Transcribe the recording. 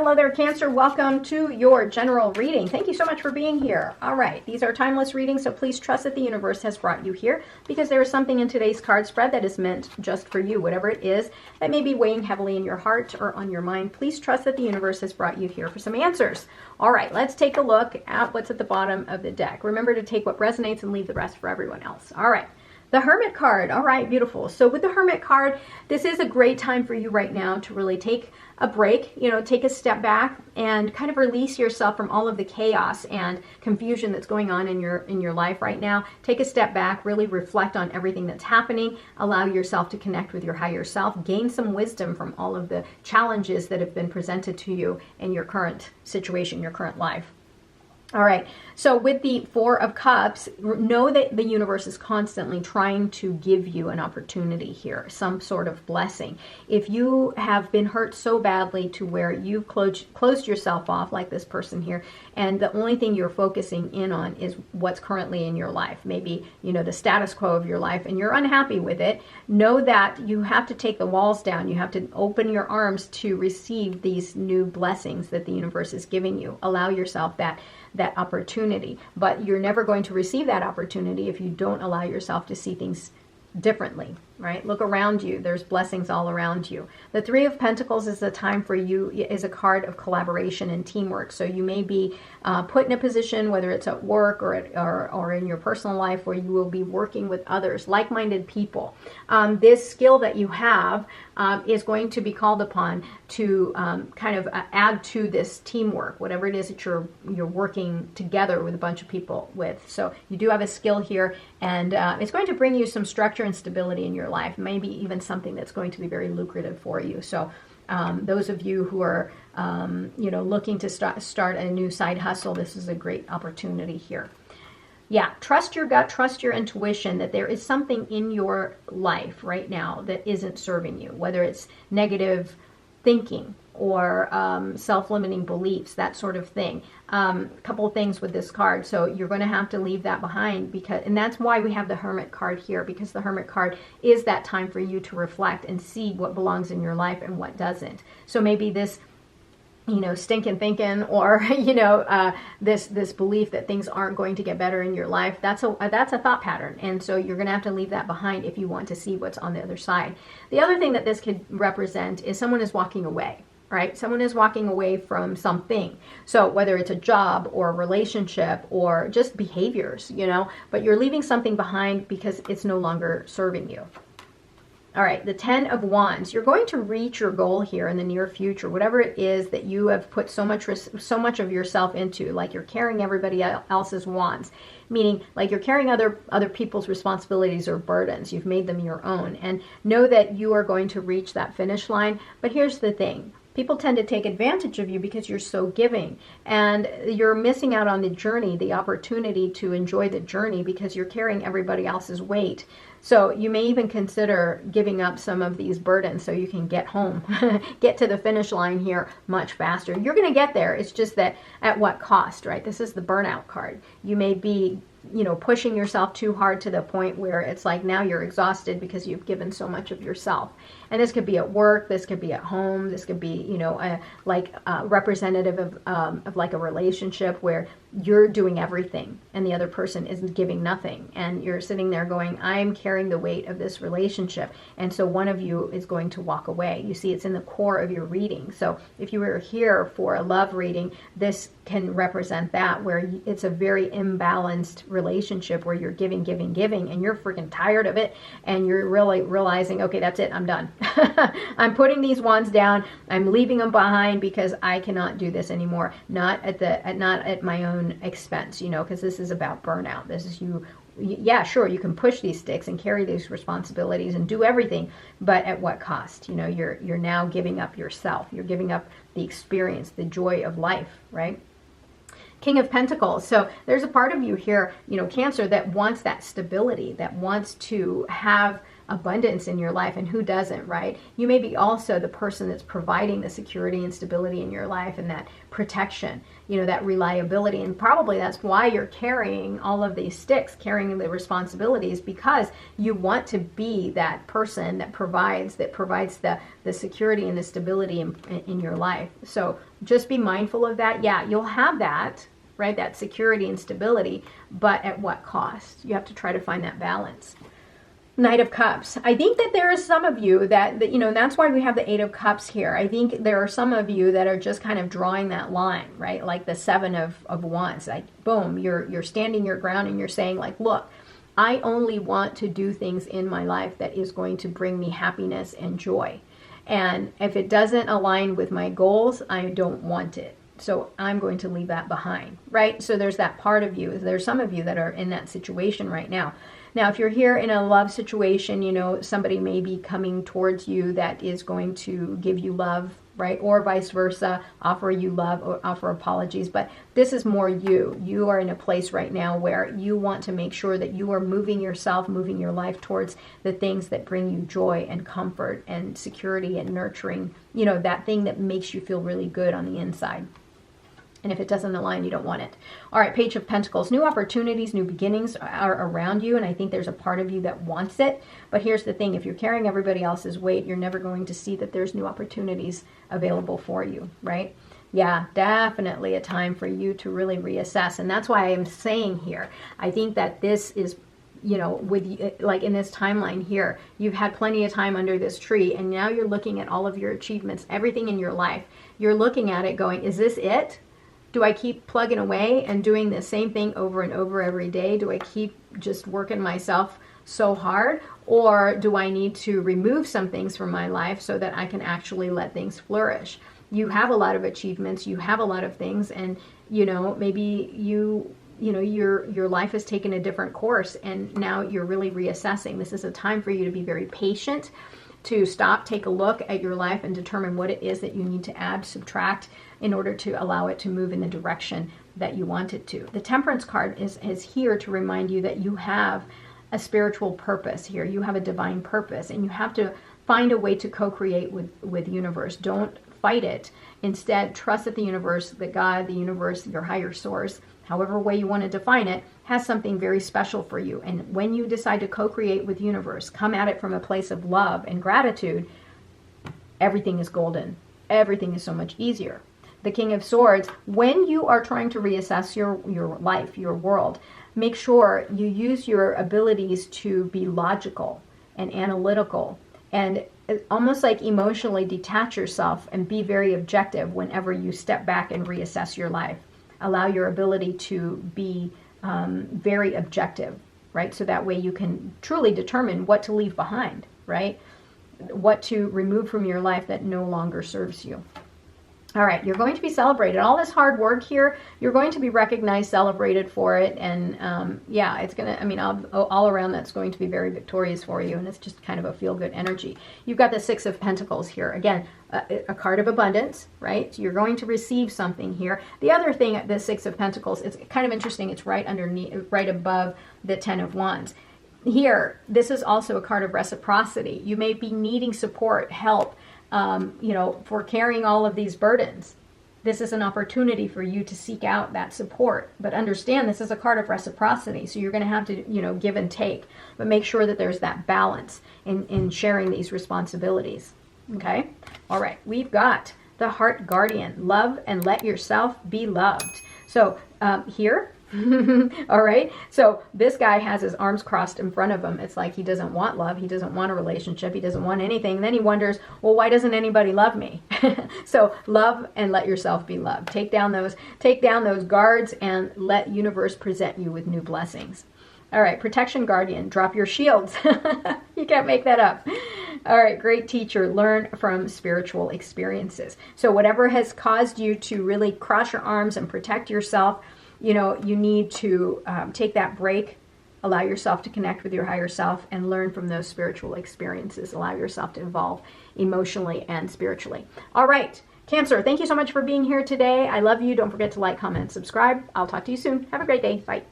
Hello there, Cancer. Welcome to your general reading. Thank you so much for being here. All right, these are timeless readings, so please trust that the universe has brought you here because there is something in today's card spread that is meant just for you. Whatever it is that may be weighing heavily in your heart or on your mind, please trust that the universe has brought you here for some answers. All right, let's take a look at what's at the bottom of the deck. Remember to take what resonates and leave the rest for everyone else. All right. The Hermit card. All right, beautiful. So with the Hermit card, this is a great time for you right now to really take a break, take a step back and kind of release yourself from all of the chaos and confusion that's going on in your life right now. Take a step back, really reflect on everything that's happening, allow yourself to connect with your higher self, gain some wisdom from all of the challenges that have been presented to you in your current situation, your current life. All right, so with the Four of Cups, know that the universe is constantly trying to give you an opportunity here, some sort of blessing. If you have been hurt so badly to where you've closed yourself off like this person here, and the only thing you're focusing in on is what's currently in your life, maybe, the status quo of your life, and you're unhappy with it, know that you have to take the walls down. You have to open your arms to receive these new blessings that the universe is giving you. Allow yourself that opportunity, but you're never going to receive that opportunity if you don't allow yourself to see things differently, right? Look around you. There's blessings all around you. The Three of Pentacles is a time for you, is a card of collaboration and teamwork. So you may be put in a position, whether it's at work or in your personal life, where you will be working with others, like-minded people. This skill that you have is going to be called upon to kind of add to this teamwork, whatever it is that you're working together with a bunch of people with. So you do have a skill here, and it's going to bring you some structure and stability in your life, maybe even something that's going to be very lucrative for you. So those of you who are looking to start a new side hustle, this is a great opportunity here. Yeah, trust your gut, trust your intuition that there is something in your life right now that isn't serving you, whether it's negative thinking or self-limiting beliefs, that sort of thing. A couple of things with this card. So you're going to have to leave that behind, and that's why we have the Hermit card here, because the Hermit card is that time for you to reflect and see what belongs in your life and what doesn't. So maybe this stinking thinking, or this belief that things aren't going to get better in your life, that's a thought pattern, and so you're going to have to leave that behind if you want to see what's on the other side. The other thing that this could represent is someone is walking away, right? Someone is walking away from something. So whether it's a job or a relationship or just behaviors, but you're leaving something behind because it's no longer serving you. All right, the Ten of Wands. You're going to reach your goal here in the near future, whatever it is that you have put so much of yourself into, like you're carrying everybody else's wands, meaning like you're carrying other people's responsibilities or burdens. You've made them your own, and know that you are going to reach that finish line. But here's the thing. People tend to take advantage of you because you're so giving, and you're missing out on the journey, the opportunity to enjoy the journey, because you're carrying everybody else's weight. So you may even consider giving up some of these burdens so you can get home, get to the finish line here much faster. You're going to get there. It's just that at what cost, right? This is the burnout card. You may be pushing yourself too hard to the point where it's like now you're exhausted because you've given so much of yourself. And this could be at work, this could be at home, this could be, representative of like a relationship where you're doing everything and the other person isn't giving nothing. And you're sitting there going, I'm carrying the weight of this relationship. And so one of you is going to walk away. You see, it's in the core of your reading. So if you were here for a love reading, this can represent that, where it's a very imbalanced relationship where you're giving, and you're freaking tired of it. And you're really realizing, okay, that's it. I'm done. I'm putting these wands down. I'm leaving them behind because I cannot do this anymore. Not at my own expense, because this is about burnout. This is you. Yeah, sure, you can push these sticks and carry these responsibilities and do everything, but at what cost? You're now giving up yourself. You're giving up the experience, the joy of life, right? King of Pentacles. So there's a part of you here, Cancer, that wants that stability, that wants to have abundance in your life, and who doesn't, right? You may be also the person that's providing the security and stability in your life and that protection, that reliability. And probably that's why you're carrying all of these sticks, carrying the responsibilities, because you want to be that person that provides the security and the stability in your life. So just be mindful of that. Yeah, you'll have that, right? That security and stability, but at what cost? You have to try to find that balance. Knight of Cups. I think that there are some of you that that's why we have the Eight of Cups here. I think there are some of you that are just kind of drawing that line, right? Like the Seven of Wands. Like, boom, you're standing your ground and you're saying, like, look, I only want to do things in my life that is going to bring me happiness and joy. And if it doesn't align with my goals, I don't want it. So I'm going to leave that behind, right? So there's that part of you. There's some of you that are in that situation right now. Now, if you're here in a love situation, somebody may be coming towards you that is going to give you love, right? Or vice versa, offer you love or offer apologies. But this is more you. You are in a place right now where you want to make sure that you are moving yourself, moving your life towards the things that bring you joy and comfort and security and nurturing, that thing that makes you feel really good on the inside. And if it doesn't align, you don't want it. All right, Page of Pentacles. New opportunities, new beginnings are around you, and I think there's a part of you that wants it. But here's the thing. If you're carrying everybody else's weight, you're never going to see that there's new opportunities available for you, right? Yeah, definitely a time for you to really reassess. And that's why I'm saying here, I think that this is, with like in this timeline here, you've had plenty of time under this tree, and now you're looking at all of your achievements, everything in your life. You're looking at it going, is this it? Do I keep plugging away and doing the same thing over and over every day? Do I keep just working myself so hard? Or do I need to remove some things from my life so that I can actually let things flourish? You have a lot of achievements, you have a lot of things, and maybe your life has taken a different course, and now you're really reassessing. This is a time for you to be very patient, to stop, take a look at your life and determine what it is that you need to add, subtract, in order to allow it to move in the direction that you want it to. The Temperance card is here to remind you that you have a spiritual purpose here. You have a divine purpose, and you have to find a way to co-create with the universe. Don't fight it. Instead, trust that the universe, that God, the universe, your higher source, however way you want to define it, has something very special for you. And when you decide to co-create with the universe, come at it from a place of love and gratitude, everything is golden. Everything is so much easier. The King of Swords, when you are trying to reassess your life, your world, make sure you use your abilities to be logical and analytical and almost like emotionally detach yourself and be very objective whenever you step back and reassess your life. Allow your ability to be very objective, right? So that way you can truly determine what to leave behind, right? What to remove from your life that no longer serves you. All right, you're going to be celebrated. All this hard work here, you're going to be recognized, celebrated for it. And yeah, it's going to, all around that's going to be very victorious for you. And it's just kind of a feel-good energy. You've got the Six of Pentacles here. Again, a card of abundance, right? So you're going to receive something here. The other thing, the Six of Pentacles, it's kind of interesting. It's right underneath, right above the Ten of Wands. Here, this is also a card of reciprocity. You may be needing support, help, for carrying all of these burdens. This is an opportunity for you to seek out that support. But understand, this is a card of reciprocity, so you're going to have to, give and take. But make sure that there's that balance in sharing these responsibilities. Okay? All right. We've got the Heart Guardian. Love and let yourself be loved. So here, all right. So this guy has his arms crossed in front of him. It's like he doesn't want love. He doesn't want a relationship. He doesn't want anything. Then he wonders, well, why doesn't anybody love me? So love and let yourself be loved. Take down those guards and let universe present you with new blessings. All right. Protection Guardian. Drop your shields. You can't make that up. All right. Great teacher. Learn from spiritual experiences. So whatever has caused you to really cross your arms and protect yourself, you need to take that break, allow yourself to connect with your higher self and learn from those spiritual experiences. Allow yourself to evolve emotionally and spiritually. All right, Cancer, thank you so much for being here today. I love you. Don't forget to like, comment, and subscribe. I'll talk to you soon. Have a great day. Bye.